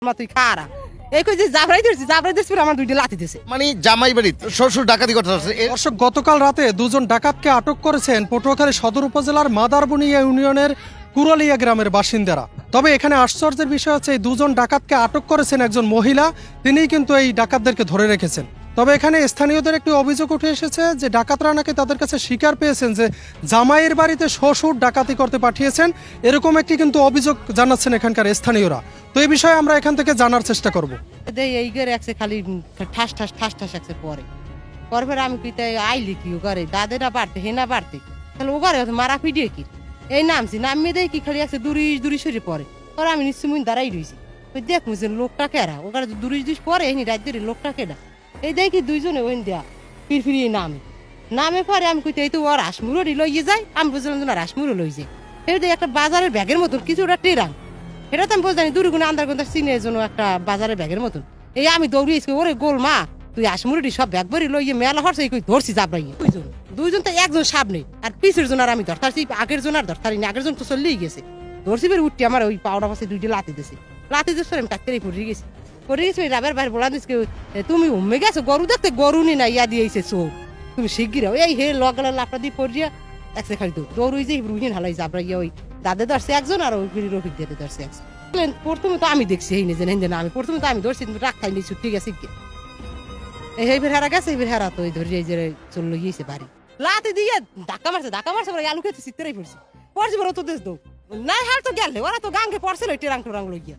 তুই খারা এই কই যে জাবরাই ধরছি আমার দুইটা লাথি দিছে মানে জামাই বাড়ি শ্বশুর ডাকাতি করতে আসছে। দর্শক, গতকাল রাতে দুজন ডাকাতকে আটক করেছেন পটুয়াখালী সদর উপজেলার মাদারবুনিয়া ইউনিয়নের কুরালিয়া গ্রামের বাসিন্দারা। তবে এখানে আশ্চর্যের বিষয় হচ্ছে এই দুজন ডাকাতকে আটক করেছেন একজন মহিলা, তিনিই কিন্তু এই ডাকাতদেরকে ধরে রেখেছেন। তবে এখানে স্থানীয়দের একটি অভিযোগ উঠে এসেছে যে ডাকাতরা নাকি তাদের কাছে স্বীকার পেয়েছেন যে জামাইয়ের বাড়িতে শ্বশুর ডাকাতি করতে পাঠিয়েছেন, এরকম একটি কিন্তু অভিযোগ জানাচ্ছেন এখানকার স্থানীয়রা। তো এই বিষয়ে আমরা এখান থেকে জানার চেষ্টা করব। এই ঘরে একসে খালি ঠাস ঠাস একসে পরে পরে আমি কি আইলি কি ও ঘরে দাদেরা বাড়তে হেনা বাড়তে তাহলে ও ঘরে মারা পিডিয়ে কি এই নামিয়ে দেয় কি খালি একসে দূরি সরে পরে পরে আমি নিশ্চয় দাঁড়াই রয়েছি ওই দেখুন যে লোকটা কেরা ও ঘরে দুরিশ পরে এনি রাত ধরে লোকটা কেনা এই দেখি দুইজনে ওই দেয়া ফিরিয়ে নামে পরে আমি কইতে এই তো ওর রাসমুরোরই লইয়ে যায়। আমি বুঝলাম যে না রাসমুরো লই যায় এটা একটা বাজারের ব্যাগের মতন কিছু ওটা টেরাং এটা তো আমি বুঝলাম দুর্গুণে আন্দার চিনের জন্য একটা বাজারের ব্যাগের মতন। এই আমি দৌড়িয়েছি ওরে গোল মা তুই আসমুরোটি সব ব্যাগ ভরি লইয়ে মেলা হরছে এই ধরছি চাপড়াইয়ে দুইজন তো একজন সামনে আর পিছের জন আর আমি ধরতারছি আগের জন আর ধরতারিনি আগের জন তো চলেই গেছে ধরছি বের উঠতে আমার ওই পাউডা পাশে দুইটা লাতি দিয়েছে আমি টাক্কেরই পড়ে গেছি রাবের বাইরে বলা দিস তুমি উম্মে গেছো গরু দেখতে গরু নি না ইয়া দিয়েছে চোখ তুমি শিগগির এই হে লগলা লাপটা দিয়ে পড়িয়া একসে খালি দৌড়ই যে রুহিন হালাই যাবড়াইয়া ওই দাদে ধরছে একজন আর ওই রফিক দাদে ধরছে একজন। প্রথমে তো আমি দেখছি এই নিজে না আমি প্রথমে তো আমি ধরছি রাখ খাই নিয়েছি ঠিক আছে এই বের হারা গেছে এই বের হারা তো ওই ধরে যে চললো গিয়েছে বাড়ি লাতে দিয়ে ধাক্কা মারছে আলু খেতে চিত্তরাই পড়ছি বড় তো দেশ দৌ না হার তো গেলে ওরা তো গাঙ্গে পড়ছে টেরাং টোরাং লইয়া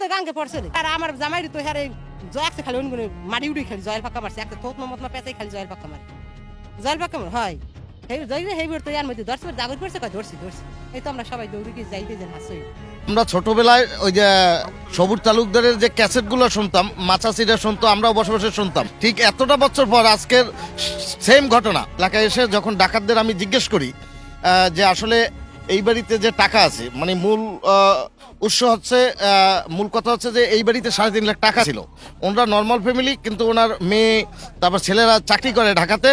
তো গাঙ্গে পড়ছে আর আমার জামাই তো হারে জয়াকছে খালি অন্য মাটি উঠে খালি জয়ের পাক্কা মারছে একটা থোত মতনা পেঁচাই খালি জয়ের পাক্কা মারে হয় এই তো আমরা সবাই দৌড়ে গিয়ে যাইতে যেন হাসই। আমরা ছোটবেলায় ওই যে সবুজ তালুকদারের যে ক্যাসেটগুলো শুনতাম, মাছাসিরা শুনতো, আমরাও বসে বসে শুনতাম। ঠিক এতটা বছর পর আজকের সেম ঘটনা এলাকায় এসে যখন ডাকাতদের আমি জিজ্ঞেস করি যে আসলে এই বাড়িতে যে টাকা আছে, মানে মূল উৎস হচ্ছে মূল কথা হচ্ছে যে এই বাড়িতে 3.5 লাখ টাকা ছিল। ওনারা নর্মাল ফ্যামিলি, কিন্তু ওনার মেয়ে তারপর ছেলেরা চাকরি করে ঢাকাতে।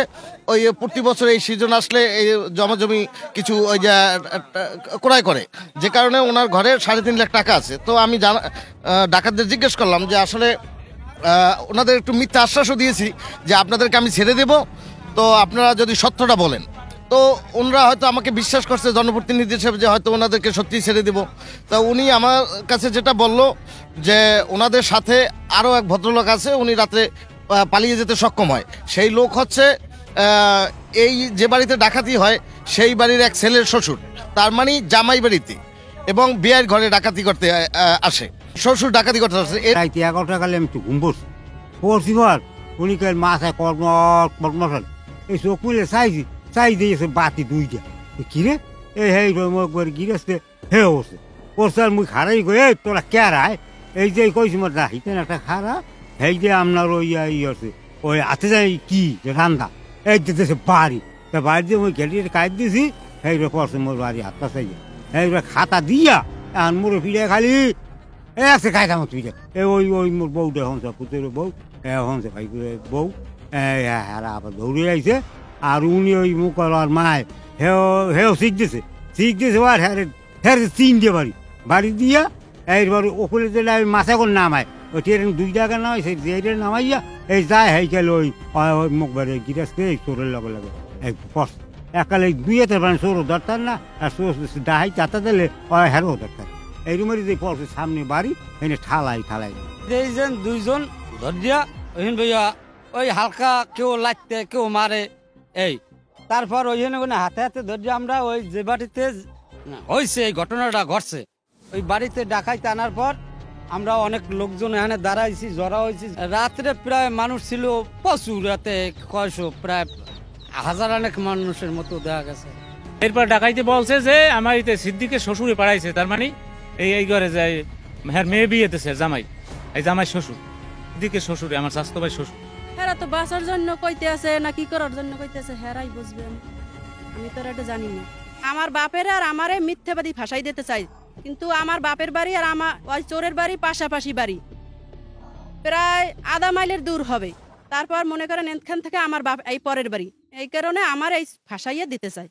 ওই প্রতি বছর এই সিজন আসলে এই জমাজমি কিছু ওই যে ক্রয় করে, যে কারণে ওনার ঘরে 3.5 লাখ টাকা আছে। তো আমি ডাকাতদের জিজ্ঞেস করলাম যে আসলে ওনাদের একটু মিথ্যা আশ্বাসও দিয়েছি যে আপনাদেরকে আমি ছেড়ে দেব, তো আপনারা যদি সত্যটা বলেন। তো ওনারা হয়তো আমাকে বিশ্বাস করছে জনপ্রতিনিধি হিসেবে যে হয়তো ওনাদেরকে সত্যি ছেড়ে দেব। তা উনি আমার কাছে যেটা বলল যে ওনাদের সাথে আরও এক ভদ্রলোক আছে, উনি রাতে পালিয়ে যেতে সক্ষম হয়। সেই লোক হচ্ছে এই যে বাড়িতে ডাকাতি হয় সেই বাড়ির এক ছেলের শ্বশুর, তার মানে জামাই বাড়িতে, এবং বিয়ের ঘরে ডাকাতি করতে আসে, শ্বশুর ডাকাতি করতে আসে। 11টা কালে আমি তো ঘুম পড়ছি পর উনি কাল মাথায় কর্মর এই চোখ মিলে চাই দিয়েছে বাতি দুইটা কিরে এই হে গিরেছে হে ওছে ওর মুই খারাই গো এই তোরা কেরায় এই যে কইছি মোর রাহিতেন একটা খারা এই যে আপনার ওই আছে ওই হাতে যাই কি রান্দা এই দিতেছে বাড়ি তা বাড়ি দিয়ে ওই গেটিয়ে কাজ দিয়েছি এইবার পড়ছে মোর বাড়ি হাতটা চাই এইবার খাতা দিয়া এখন মোরে ফিরে খালি আছে খাই থামো তুই ওই মোর বউটা হনসা পুতুর বউ হনসে ভাই বউ হারা আবার দৌড়ে আইছে। আর উনি ওই মুখর আর মায় হেও শিখতেছে আর হ্যাঁ চিন দিয়ে বাড়ি দিয়া এইবার ওপরে দিলে আমি মাথা করে নামায় ওই ট্রেন 2 টাকা নামাই সেই ট্রেন নামাইয়া এই যায় হেই গেল ওই মুখ বাড়ি গিরাসকে এই চোরের লগে লাগে এই পস একালে 2-তে মানে চোরও দরকার না, আর চোর ডাহাই চাতা দিলে ওই হ্যারও দরকার। এই রুমের যে পড়ছে সামনে বাড়ি এনে ঠালাই এইজন দুইজন ধরিয়া ওইখান ভাইয়া ওই হালকা কেউ লাগতে কেউ মারে এই তারপর ওইখানে হাতে হাতে ধরিয়া আমরা ওই যে বাড়িতে হয়েছে এই ঘটনাটা ঘটছে ওই বাড়িতে ডাকাইতে আনার পর আমরা অনেক লোকজন এখানে দাঁড়াইছি, জড়া হয়েছি। রাত্রে প্রায় মানুষ ছিল প্রচুর, রাতে কয়শো প্রায় 1000 অনেক মানুষের মতো দেখা গেছে। এরপর ডাকাইতে বলছে যে আমার এতে সিদ্দিকের শ্বশুরে পাঠাইছে, তার মানে এই ঘরে যায় মেয়ে বিয়েতেছে জামাই, এই জামাই শ্বশুর সিদ্দিকের শ্বশুরে আমার স্বাস্থ্য ভাই শ্বশুর। হেরা তো বাঁচার জন্য কইতে আছে না কি করার জন্য কইতে আছে হেরাই বুঝবে, আমি তো এটা জানি না। আমার বাপের আর আমারে মিথ্যাবাদী ফাঁসাই দিতে চাই, কিন্তু আমার বাপের বাড়ি আর আমার ওই চোরের বাড়ি পাশাপাশি বাড়ি, প্রায় আধা মাইলের দূর হবে। তারপর মনে করেন এখান থেকে আমার বাপ এই পরের বাড়ি, এই কারণে আমার এই ফাঁসাইয়া দিতে চাই।